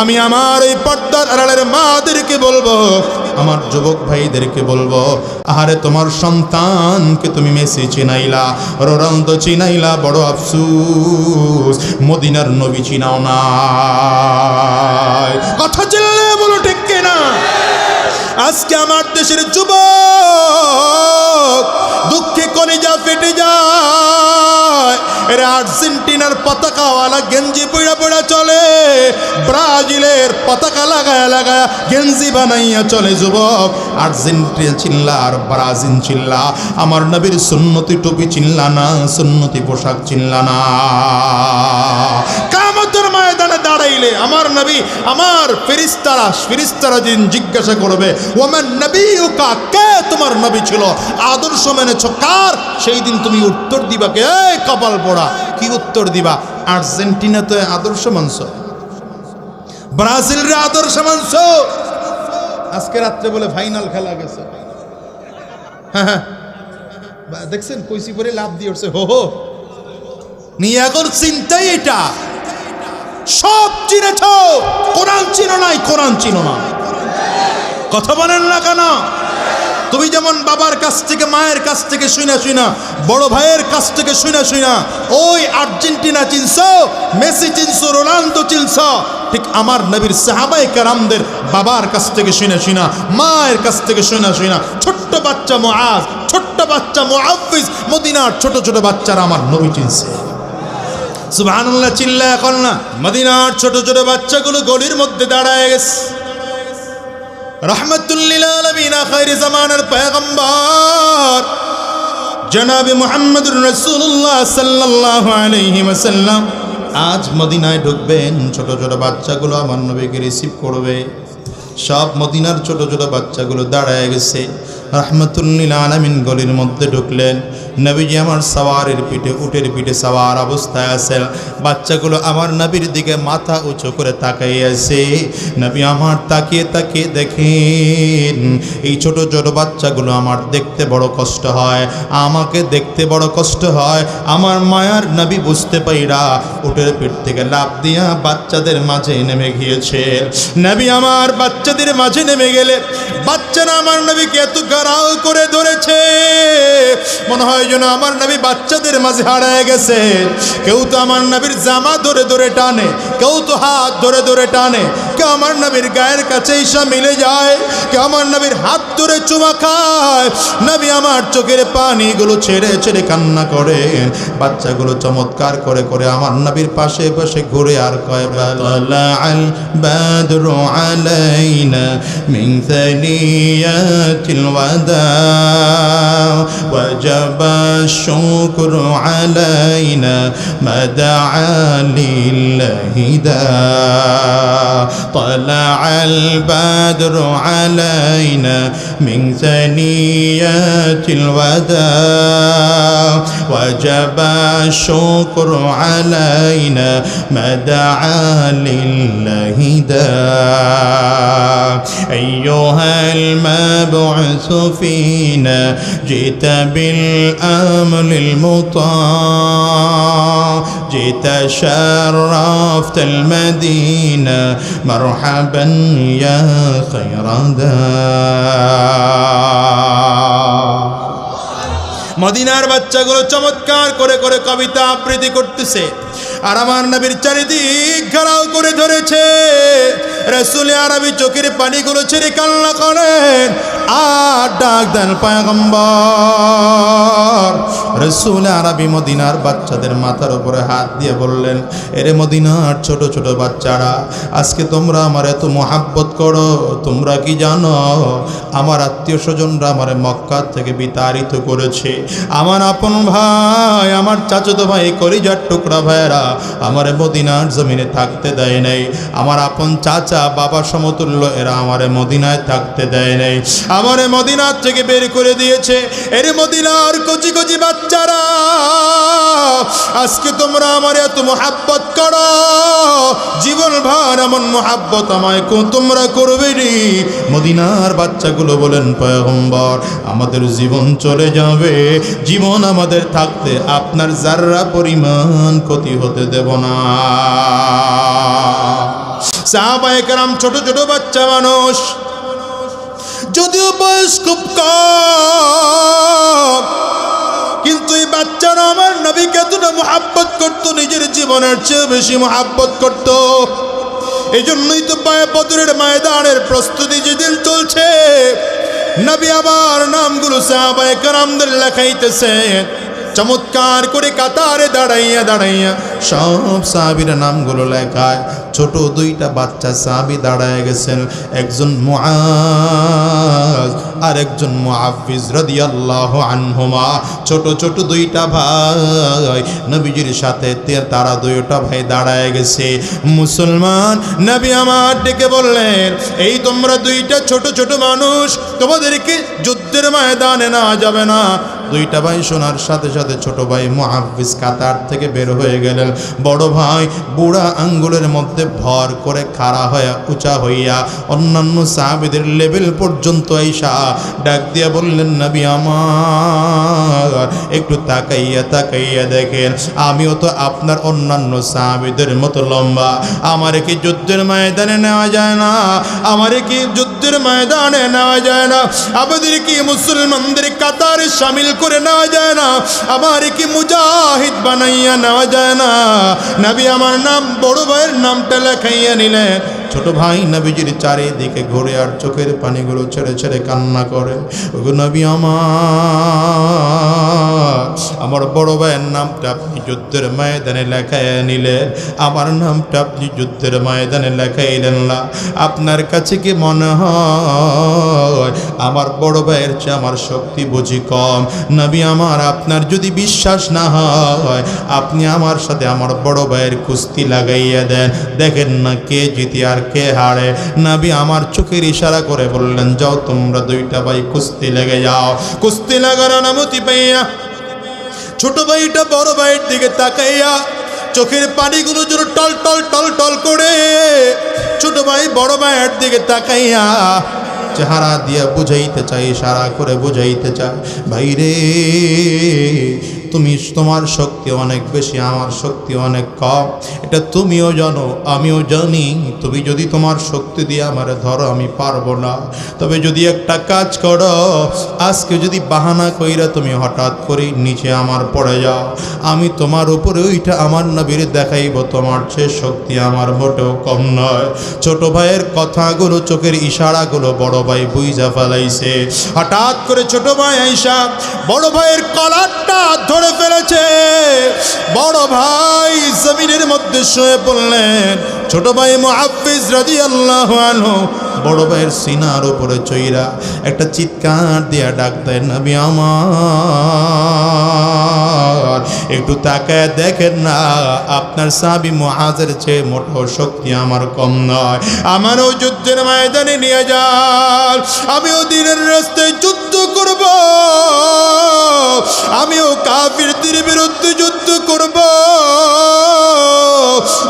আমি আমার এই পর্দার আড়ালের মাদেরকে বলবো, আমার যুবক ভাইদেরকে বলবো, আহারে তোমার সন্তানকে তুমি মেসি চিনাইলা, রোনালদো চিনাইলা, বড় আফসোস মদিনার নবী চিনাও না। কথা চিনলে বলো ঠিক কিনা? আজকে আমার দেশের যুবক দুঃখে কলিজা ফেটে যায়। এরা আর্জেন্টিনার পতাকাওয়ালা গেঞ্জি পড়া পড়া চলে, ব্রাজিলের পতাকা লাগায়া লাগায়া গেঞ্জি বানাইয়া চলে। যুবক আর্জেন্টিনা চিল্লা আর ব্রাজিল চিল্লা, আমার নবীর সুন্নতি টুপি চিল্লা না, সুন্নতি পোশাক চিল্লা না। কিয়ামতের ময়দানে দাঁড়াইলে আমার নবী, আমার ফেরেশতারা দিন জিজ্ঞাসা করবে, ওমান নবিয়ুকা, কে তোমার নবী ছিল, আদর্শ মেনেছো কার? সেই দিন তুমি উত্তর দিবা কে? কপাল পোড়া, কি উত্তর দিবা? আর্জেন্টিনা তো আদর্শ মানছ, ব্রাজিলের আদর্শ মানছ। আজকে রাত্রে বলে ফাইনাল খেলা গেছে, হ্যাঁ দেখছেন কইসি পরে লাভ দিয়ে উঠছে, হো নিয়ে এখন চিন্তাই এটা। সব চিনেছ, কোরআন চিনো নাই, কোরআন চিনো না। কথা বলেন না কেন? তুমি যেমন বাবার কাছ থেকে, মায়ের কাছ থেকে শুনা, বড় ভাইয়ের কাছ থেকে শুনা ওই Argentina scenes, Messi scenes, Ronaldo scenes, ঠিক আমার নবীর সাহাবায়ে কেরামদের বাবার কাছ থেকে শুনা, মায়ের কাছ থেকে শুনা, ছোট্ট বাচ্চা মুআজ, ছোট্ট বাচ্চা মুআফফিজ, মদিনার ছোট ছোট বাচ্চারা আমার নবী চিনছে। সুবহানাল্লাহ, চিল্লা এখন না। মদিনার ছোট ছোট বাচ্চাগুলো গলির মধ্যে দাঁড়ায় গেছে। রহমাতুল লিল আলামিন খায়রে জামানার পয়গম্বর জনাবে মুহাম্মদুর রাসূলুল্লাহ সাল্লাল্লাহু আলাইহি ওয়াসাল্লাম আজ মদিনায় ঢুকবেন। ছোট ছোট বাচ্চাগুলো আমার নবীকে রিসিভ করবে। সব মদিনার ছোট ছোট বাচ্চাগুলো দাঁড়ায় গেছে। রহমাতুল লিল আলামিন গলির মধ্যে ঢুকলেন। নবীজি আমার সাওয়ারের পিঠে, উটের পিঠে সাওয়ার অবস্থায় আছেন। বাচ্চাগুলো আমার নবীর দিকে মাথা উঁচু করে তাকিয়ে আছে। নবী আমার তাকিয়ে তাকিয়ে দেখেন, এই ছোট ছোট বাচ্চাগুলো আমার দেখতে বড় কষ্ট হয়, আমাকে দেখতে বড় কষ্ট হয়। আমার মায়ার নবী বুঝতে পাইরা উটের পিঠ থেকে লাফ দিয়া বাচ্চাদের মাঝে নেমে গিয়েছে। নবী আমার বাচ্চাদের মাঝে নেমে গেলে বাচ্চারা আমার নবীকে এত গারাও করে ধরেছে, মনে হয় যেন আমার নবী বাচ্চাদের মাঝে হারায় গেছে। কেউ তো আমার নবীর জামা ধরে ধরে টানে, কেউ তো হাত ধরে ধরে টানে। কেউ আমার নবীর গায়ের কাছে এসে মিলে যায়, কেউ আমার নবীর হাত ধরে চুমা খায়। নবী আমার চোখের পানিগুলো ছেড়ে ছেড়ে কান্না করেন। বাচ্চাগুলো চমৎকার করে করে আমার নবীর পাশে পাশে ঘুরে আর কয়, তালাআল বাদরু আলাইনা মিন সানিয়াতিল ওয়াদা ওয়াজাবা শুকরু আলাইনা মা দাআ লিল্লাহি দা। তালাআল বাদরু আলাইনা মিন সানিয়াতিল ওয়াদা ওয়াজাবা শুকরু আলাইনা মা দাআ লিল্লাহি দা। আইয়ুহাল মাবউসু ফিনা জিতা বিল আমলিল মুতা জিতা শাররাফতাল মাদিনা মারহাবান ইয়া খায়রা দা। মদিনার বাচ্চাগুলো চমৎকার করে করে কবিতা আবৃত্তি করতেছে, আর আমার নবীর চারিদিক ঘেরাও করে ধরেছে। রাসূল আরবি চোখের পানিগুলো ছেড়ে কান্না করেন আর ডাক দেন, পয়গম্বর। রাসূল আরবি মদিনার বাচ্চাদের মাথার উপরে হাত দিয়ে বললেন, এরে মদিনার ছোট ছোট বাচ্চারা, আজকে তোমরা আমার এত মোহাব্বত করো, তোমরা কি জানো আমার আত্মীয় স্বজনরা আমার মক্কা থেকে বিতাড়িত করেছে। আমার আপন ভাই, আমার চাচাতো ভাই, কলিজার টুকরা ভাইয়েরা আমার মদিনার জমিনে থাকতে দেয় নাই। আমার আপন চাচা বাবা সমতুল্য এরা আমার মদিনায় থাকতে দেয় নাই, আমার মদিনার থেকে বের করে দিয়েছে। এর মদিনার কচি কচি বাচ্চারা, আজকে তোমরা আমার এত মোহাব্বত করো, জীবন ভর এমন মোহাব্বত আমায় তোমরা করবে নি। মদিনার বাচ্চাগুলো বলেন, পয়গম্বর আমাদের জীবন চলে যাবে, জীবন আমাদের থাকতে আপনার যাররা পরিমাণ ক্ষতি হতে দেব না। সাহাবায়ে কেরাম ছোট ছোট বাচ্চা মানুষ, যদিও বয়স খুব কম, কিন্তু এই বাচ্চারা আমার নবীকে এতটা মোহাব্বত করতো, নিজের জীবনের চেয়ে বেশি মোহাব্বত করতো। এই জন্যই তো বদরের ময়দানের প্রস্তুতি যেদিন চলছে, নবী আবার নামগুলো সাহাবায়ে কেরামদের লেখাইতেছে। চমৎকার করে কাতারে দাঁড়াইয়া দাঁড়াইয়া সব সাহাবীর নামগুলো লেখায়। ছোট দুইটা বাচ্চা সাহাবী দাঁড়ায় গেছেন, একজন মুআজ আর একজন মুআফিজ রাদিয়াল্লাহু আনহুমা। ছোট ছোট দুইটা ভাই নবীজির সাথে, তারা দুইটা ভাই দাঁড়ায় গেছে। মুসলমান নবী আমার ডেকে বললেন, এই তোমরা দুইটা ছোট ছোট মানুষ, তোমাদেরকে যুদ্ধের ময়দানে নেওয়া যাবে না। দুইটা ভাই শোনার সাথে সাথে ছোট ভাই মুআফিজ কাতার থেকে বের হয়ে গেলেন। বড় ভাই বুড়া আঙ্গুলের মধ্যে ভর করে খাড়া হয়ে উঁচা হইয়া অন্যান্য সাহাবীদের লেভেল পর্যন্ত আইসা ডাক দিয়া বললেন, নবী আমার একটু তাকাইয়া তাকাইয়া দেখেন, আমিও তো আপনার অন্যান্য সাহাবীদের মতো লম্বা, আমারে কি যুদ্ধের ময়দানে নেওয়া যায় না? আমারে কি যুদ্ধের ময়দানে নেওয়া যায় না? আমাদের কি মুসলমানদের কাতারে শামিল করে নেওয়া যায় না? আমার কি মুজাহিদ বানাইয়া নেওয়া যায় না? নবী আমার নাম, বড় ভাইয়ের নামটা লেখাইয়া নিলেন। ছোট ভাই নবীজির চারিদিকে ঘুরে আর চোখের পানিগুলো ছেড়ে ছেড়ে কান্না করে, ওগো নবী আমার বড় ভাইয়ের নামটা আপনি যুদ্ধের ময়দানে লেখাইয়া নিলেন, আমার নামটা আপনি যুদ্ধের ময়দানে লেখাইলেন না। আপনার কাছে কি মনে হয় আমার বড় ভাইয়ের চেয়ে আমার শক্তি বুঝি কম? নবী আমার, আপনার যদি বিশ্বাস না হয় আপনি আমার সাথে আমার বড় ভাইয়ের কুস্তি লাগাইয়া দেন, দেখেন না কে জিতে আর কে হারে। নবী আমার চোখের ইশারা করে বললেন, যাও তোমরা দুইটা ভাই কুস্তি লেগে যাও। কুস্তি লাগার অনুমতি পাইয়া ছোট ভাইটা বড় ভাইয়ের দিকে তাকাইয়া চোখের পানিগুলো যেন টল টল টল টল করে ছোট ভাই বড় ভাইয়ের দিকে তাকাইয়া চেহারা দিয়া বুঝাইতে চাই, ইশারা করে বুঝাইতে চাই, ভাই রে তোমার শক্তি অনেক বেশি, আমার শক্তি অনেক কম, এটা তুমিও জানো আমিও জানি। তুমি যদি তোমার শক্তি দিয়ে আমার ধরো আমি পারবো না, তবে যদি একটা কাজ করো, আজকে যদি বাহানা কইরা তুমি হঠাৎ করে নিচে আমার পড়ে যাও, আমি তোমার উপরে ওইটা আমার নবীর দেখাইব, তোমার চেয়ে শক্তি আমার মোটেও কম নয়। ছোট ভাইয়ের কথাগুলো, চোখের ইশারাগুলো বড় ভাই বুঝা ফেলাইছে। হঠাৎ করে ছোট ভাই আইসা বড় ভাইয়ের কলারটা ধরে ফেলেছে। বড় ভাই জমিনের মধ্যে শুয়ে পড়লেন। ছোট ভাই মুআফফিজ রাদিয়াল্লাহু আনহু বড় ভাইয়ের সিনার উপরে চইরা একটা চিৎকার দিয়া ডাক দেয়, নবী আমার একটু তাকায় দেখেন না, আপনার সাহাবী মুআজের চেয়ে মোটো শক্তি আমার কম নয়, আমারও যুদ্ধের ময়দানে নিয়ে যান, আমিও দিনের রাস্তায় যুদ্ধ করব, আমিও কাফিরদের বিরুদ্ধে যুদ্ধ করব।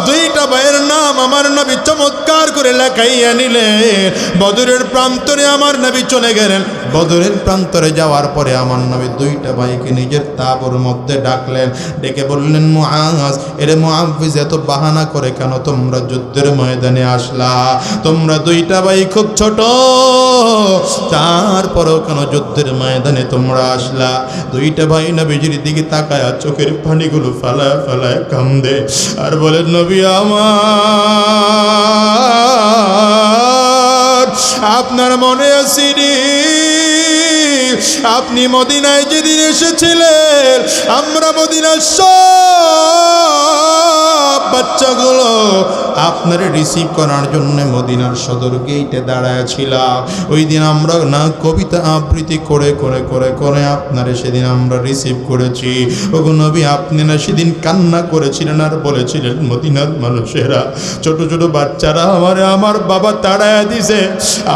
দুইটা ভাইয়ের নাম আমার নবী চমৎকার করে লেখাইয়া নিলেন। বদরের প্রান্তরে আমার নবী চলে গেলেন। বদরের প্রান্তরে যাওয়ার পরে আমার নবী দুইটা ভাইকে নিজের তাঁবুর মধ্যে ডাকলেন, ডেকে বললেন, মুআজ, এরে মুআফফিজ, এত বাহানা করে কেন তোমরা যুদ্ধের ময়দানে আসলা? তোমরা দুইটা ভাই খুব ছোট, তারপরেও কেন যুদ্ধের ময়দানে তোমরা আসলা? দুইটা ভাই নবীজির দিকে তাকায়া চোখের পানিগুলো ফালায় ফালায় কান্দে আর বলেন, নবী আমার, আপনার মনে আসেনি আপনি মদিনায় যেদিন এসেছিলেন, আমরা মদিনার সব বাচ্চাগুলো আপনার রিসিভ করার জন্য মদিনার সদর গেইটে দাঁড়ায় ছিলাম। ওই দিন আমরা না কবিতা আবৃত্তি করে করে করে করে আপনারে সেদিন আমরা রিসিভ করেছি। ওগো নবী, আপনি না সেদিন কান্না করেছিলেন আর বলেছিলেন, মদিনার মানুষেরা, ছোট ছোট বাচ্চারা আমারে আমার বাবা তাড়ায় দিছে,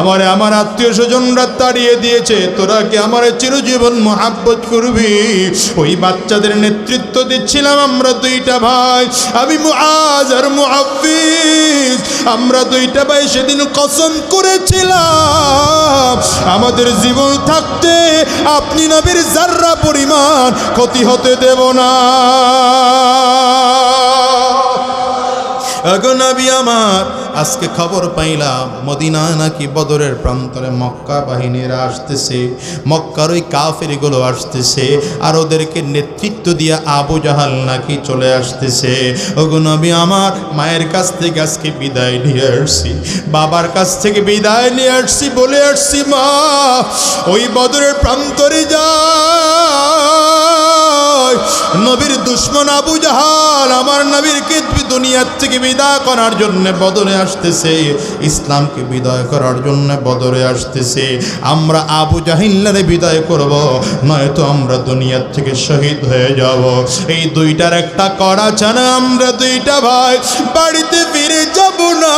আমারে আমার আত্মীয় স্বজনরা তাড়িয়ে দিয়েছে, তোরা কি আমারে চিরজীবন মহাব্বত করবি? ওই বাচ্চাদের নেতৃত্ব দিচ্ছিলাম আমরা দুইটা ভাই, আমি মুআজ আর মুআফফিজ। আমরা দুইটা ভাই সেদিন কসম করেছিলাম আমাদের জীবন থাকতে আপনি নবীর যাররা পরিমাণ ক্ষতি হতে দেব না। আগো নবী আমার, আজকে খবর পাইলাম মদিনা নাকি বদরের প্রান্তরে মক্কা বাহিনীরা আসতেছে, মক্কার ওই কাফেরগুলো আসতেছে, আর ওদেরকে নেতৃত্ব দিয়ে আবু জাহাল নাকি চলে আসতেছে। ওগো নবী আমার, মায়ের কাছ থেকে আজকে বিদায় নিয়ে আসছি, বাবার কাছ থেকে বিদায় নিয়ে আসছি, বলে আসছি, মা ওই বদরের প্রান্তরে যায় নবীর দুশমন আবু জাহাল আমার নবীরকে দুনিয়ার থেকে বিদায় করার জন্য বদরে আসতেছে, ইসলামকে বিদায় করার জন্য বদরে আসতেছে। আমরা আবু জাহিল্লারে বিদায় করব, নয়তো আমরা দুনিয়ার থেকে শহীদ হয়ে যাব। এই দুইটার একটা করা ছাড়া আমরা দুইটা ভাই বাড়িতে ফিরে যাব না।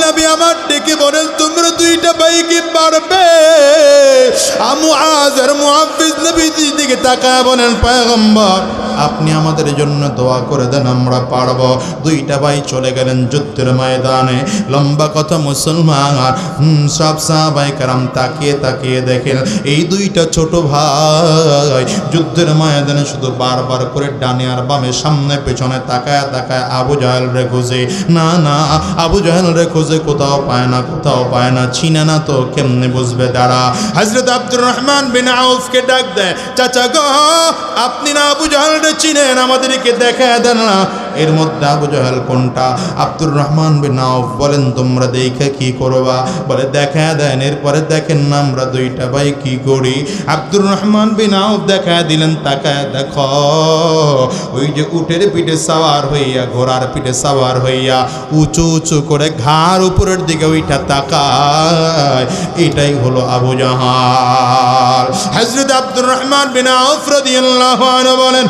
নবী আমার ডেকে বলেন, তোমরা দুইটা ভাই কি পারবে? মুআজ আর মুআফফিজ নবীজির দিকে তাকায় বলেন, পয়গম্বর আপনি আমাদের জন্য দোয়া করে দেন, আমরা পারব। দুইটা ভাই চলে গেলেন যুদ্ধের ময়দানে। লম্বা কথা মুসলমান, সব সাহাবায়ে কেরাম তাকিয়ে তাকিয়ে দেখেন এই দুইটা ছোট ভাই যুদ্ধের ময়দানে শুধু বারবার করে ডানে আর বামে সামনে পেছনে তাকায় তাকায় আবু জাহেল রে খুঁজে, না না আবু জাহেল রে খুঁজে কোথাও পায় না, কোথাও পায় না, চিনে না তো কেমনে বুঝবে? দাঁড়া, হযরত আব্দুর রহমান বিন আউফকে ডাক দেয়, চাচা গো, আপনি না আবু জাহেল চিনেন, আমাদেরকে দেখায় দেন না। এর মধ্যে আবু জাহেল কোনটা? আব্দুর রহমান বিন আউফ বলেন, তোমরা দেখে কি করবা? বলে দেখায় দেন। এরপরে দেখেন না আমরা দুইটা ভাই কি করি। আব্দুর রহমান বিন আউফ দেখায় দিলেন, তাকায় দেখো ওই যে উটের পিঠে সাওয়ার হইয়া, ঘোড়ার পিঠে সাওয়ার হইয়া উঁচু উঁচু করে ঘাড় উপরের দিকে ওইটা তাকায়, এটাই হলো আবু জাহাল। হযরত আব্দুর রহমান বিন আউফ রাদিয়াল্লাহু আনহু বলেন,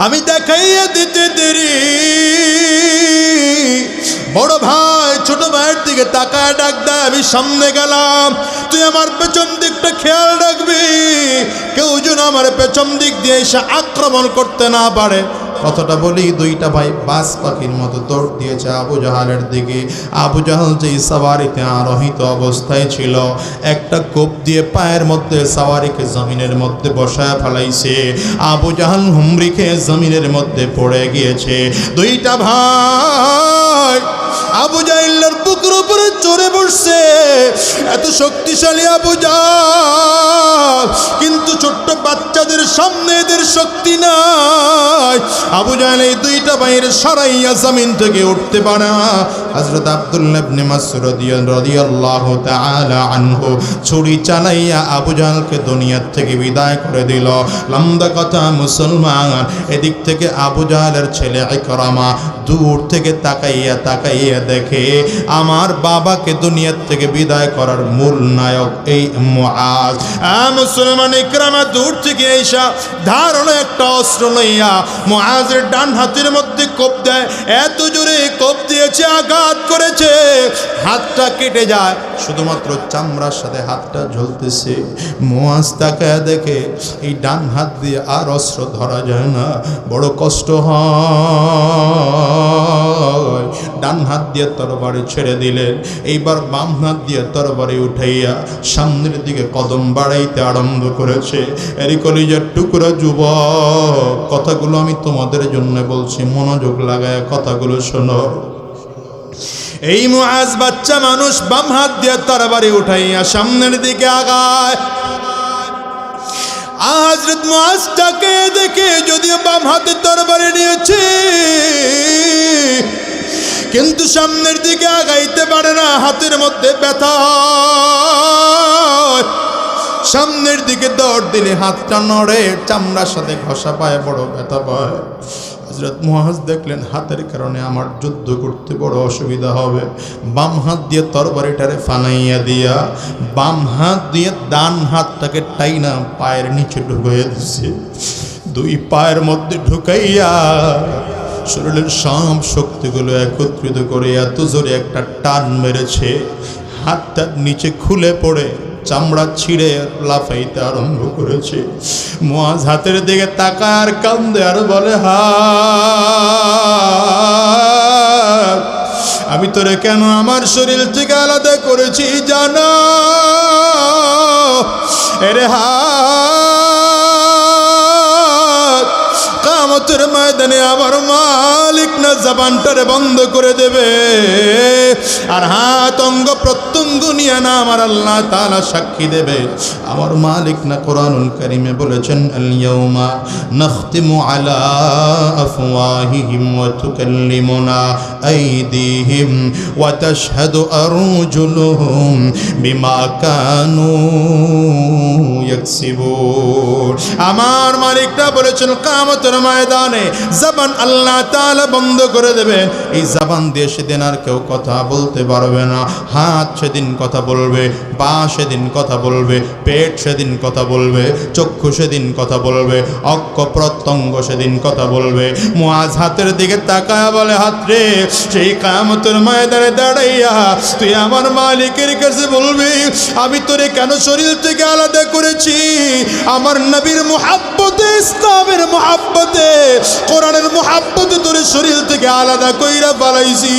আমি দেখাইয়া দিতে দেরি, বড় ভাই ছোট ভাইয়ের দিকে তাকায় ডাক দেয়, আমি সামনে গেলাম, তুই আমার পেছন দিকটা খেয়াল রাখবি, কেউ যেন আমার পেছন দিক দিয়ে এসে আক্রমণ করতে না পারে। কথাটা বলি দুইটা ভাই বাস পাখির মতো দৌড় দিয়েছে আবু জাহালের দিকে। আবু জাহাল যেই সাওয়ারিতে আরোহিত অবস্থায় ছিল, একটা কোপ দিয়ে পায়ের মধ্যে সাওয়ারিকে জমিনের মধ্যে বসায় ফেলাইছে। আবু জাহাল হুমড়ি খেয়ে জমিনের মধ্যে পড়ে গিয়েছে। দুইটা ভাই আবু জাহেলের বুকের উপরে চড়ে বসছে। এত শক্তিশালী আবু জাহেল, কিন্তু ছোট্ট বাচ্চাদের সামনে এদের শক্তি নাই। আবু জাহেল এই দুইটা ভাইয়ের সরাইয়া জমিন থেকে উঠতে পারে না। হযরত আব্দুল্লাহ ইবনে মাসউদ রাদিয়াল্লাহু তাআলা আনহু ছুরি চালাইয়া আবু জাহেলকে দুনিয়া থেকে বিদায় করে দিল। লম্বা কথা মুসলমান, এদিক থেকে আবু জাহেলের ছেলে ইকরামা দূর থেকে তাকাইয়া দেখে আমার বাবাকে দুনিয়া থেকে বিদায় করার মূল নায়ক এই মুআজ। মুসলমান ইকরামা দূর থেকে এসা ধারণ একটা অস্ত্র লইয়া মুআজের ডান হাতের মধ্যে কোপ দেয়। এত জোরে কোপ দিয়েছে, আঘাত করেছে, হাতটা কেটে যায়, শুধুমাত্র চামড়ার সাথে হাতটা ঝুলতেছে। মুআজ তাকায় দেখে এই ডান হাত দিয়ে আর অস্ত্র ধরা যায় না, বড় কষ্ট হয়। ডান হাত দিয়ে তরবারি ছেড়ে দিলেন, এইবার বাম হাত দিয়ে তরবারি উঠাইয়া সামনের দিকে কদম বাড়াইতে আরম্ভ করেছে। এরই কলিজার টুকরা যুবক, কথাগুলো আমি তোমাদের জন্য বলছি, মনোযোগ লাগায় কথাগুলো শোনো। এই মুআজ বাচ্চা মানুষ বাম হাত দিয়ে তরবারি উঠাইয়া সামনের দিকে আগায়। হযরত মুআজটাকে দেখে যদিও বাম হাতে তরবারি নিয়েছে, কিন্তু সামনের দিকে আগাইতে পারে না, হাতের মধ্যে ব্যথা। সামনের দিকে দৌড় দিলে হাতটা নড়ে, চামড়ার সাথে ঘষা পায়, বড় ব্যথা পায়। হযরত মুআজ দেখলেন হাতের কারণে আমার যুদ্ধ করতে বড় অসুবিধা হবে। বাম হাত দিয়ে তরবারিটারে ফানাইয়া দিয়া বাম হাত দিয়ে ডান হাতটাকে টাইনা পায়ের নিচে ঢুকাইয়া দিছে। দুই পায়ের মধ্যে ঢুকাইয়া শরীরের সব শক্তিগুলো একত্রিত করে এত জোরে একটা টান মেরেছে, হাতটা নিচে খুলে পড়ে চামড়া ছিঁড়ে লাফাইতে আরম্ভ করেছে। মুআজ হাতের দিকে তাকায় আর কান্দে আর বলে, আমি তোরে কেন আমার শরীর থেকে আলাদা করেছি জানা? এরে কিয়ামতের ময়দানে আমার মালিক না জবানটারে বন্ধ করে দেবে, আর হাত অঙ্গ প্রত্যঙ্গ নিয়ে না আমার আল্লাহ তাআলা সাক্ষী দেবে। আমার মালিক না কোরআনুল কারীমে বলেছেন, আল ইয়াউমা নাখতিমু আলা আফওয়াহিহিম ওয়া তুকাল্লিমুনা আইদিহিম ওয়া তাশহাদু আরজুলুহুম বিমা কানু ইয়াকসিবুন। আমার মালিকটা বলেছেন কিয়ামতের ময়দানে জবান আল্লাহ তাআলা বন্ধ করে দেবে। এই জবান দিয়ে সেদিন আর কেউ কথা বলতে পারবে না। হাত সেদিন কথা বলবে, পা সেদিন কথা বলবে, পেট সেদিন কথা বলবে, চক্ষু সেদিন কথা বলবে, অক্ষ প্রত্যঙ্গ সেদিন কথা বলবে। মুআজ হাতের দিকে তাকায় বলে, হাত রে, সেই কিয়ামতের ময়দানে দাঁড়াইয়া তুই আমার মালিকের কাছে বলবি, আমি তোরে কেন শরীর থেকে আলাদা করেছি? আমার নবীর মুহাব্বতে, ইসলামের মুহাব্বতে, কোরআনের মুহাব্বতে তোরে শরীর থেকে আলাদা কইরা পালাইছি।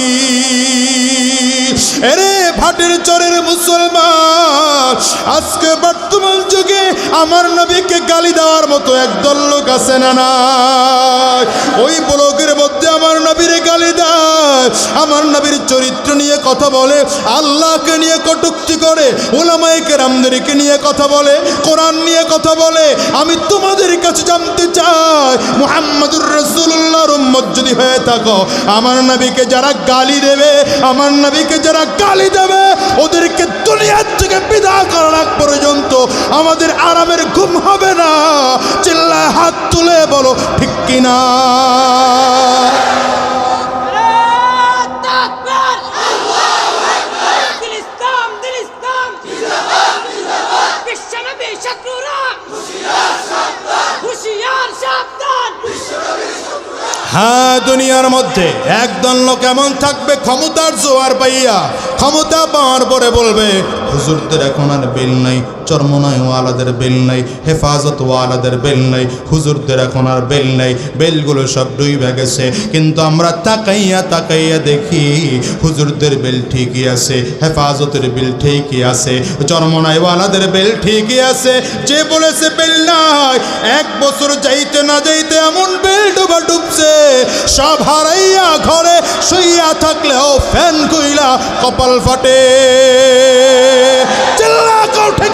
এরে ভাটের চরের মুসলমান, আজকে বর্তমান যুগে আমার নবীকে গালি দেওয়ার মতো একদল লোক আছে না নাই? ওই ব্লগের মধ্যে আমার নবীর গালি দেয়, আমার নবীর চরিত্র নিয়ে কথা বলে, আল্লাহকে নিয়ে কটূক্তি করে, উলামায়ে কেরামদেরকে নিয়ে কথা বলে, কোরআন নিয়ে কথা বলে। আমি তোমাদের কাছে জানতে চাই, মুহাম্মদুর রাসূলুল্লাহর উম্মত যদি হয়ে থাকো, আমার নবীকে যারা গালি দেবে, আমার নবীকে যারা গালি দেবে, ওদেরকে দুনিয়ার থেকে বিদায় করার আগ পর্যন্ত আমাদের আরামের ঘুম হবে না। চিল্লায় হাত তুলে বলো ঠিক কিনা? হ্যাঁ, দুনিয়ার মধ্যে একদল লোক এমন থাকবে, ক্ষমতার জোয়ার পাইয়া, ক্ষমতা পাওয়ার পরে বলবে, হুজুরদের এখন আর বিল নাই, চরমনাইওয়ালাদের বেল নাই, হেফাজতওয়ালাদের বেল নাই, হুজুরদের এখন আর বেল নাই, বেলগুলো সব ডুইবা গেছে। কিন্তু আমরা তাকাইয়া তাকাইয়া দেখি হুজুরদের বেল ঠিকই আছে, হেফাজতের বেল ঠিকই আছে, চরমনাইওয়ালাদের বেল ঠিকই আছে। যে বলেছে বেল নাই, 1 বছর যাইতে না যাইতে এমন বেল ডুবা ডুবছে, সব হারাইয়া ঘরে শুইয়া থাকলেও ফ্যান কইলা কপাল ফাটে। চিল্লা কও ঠিক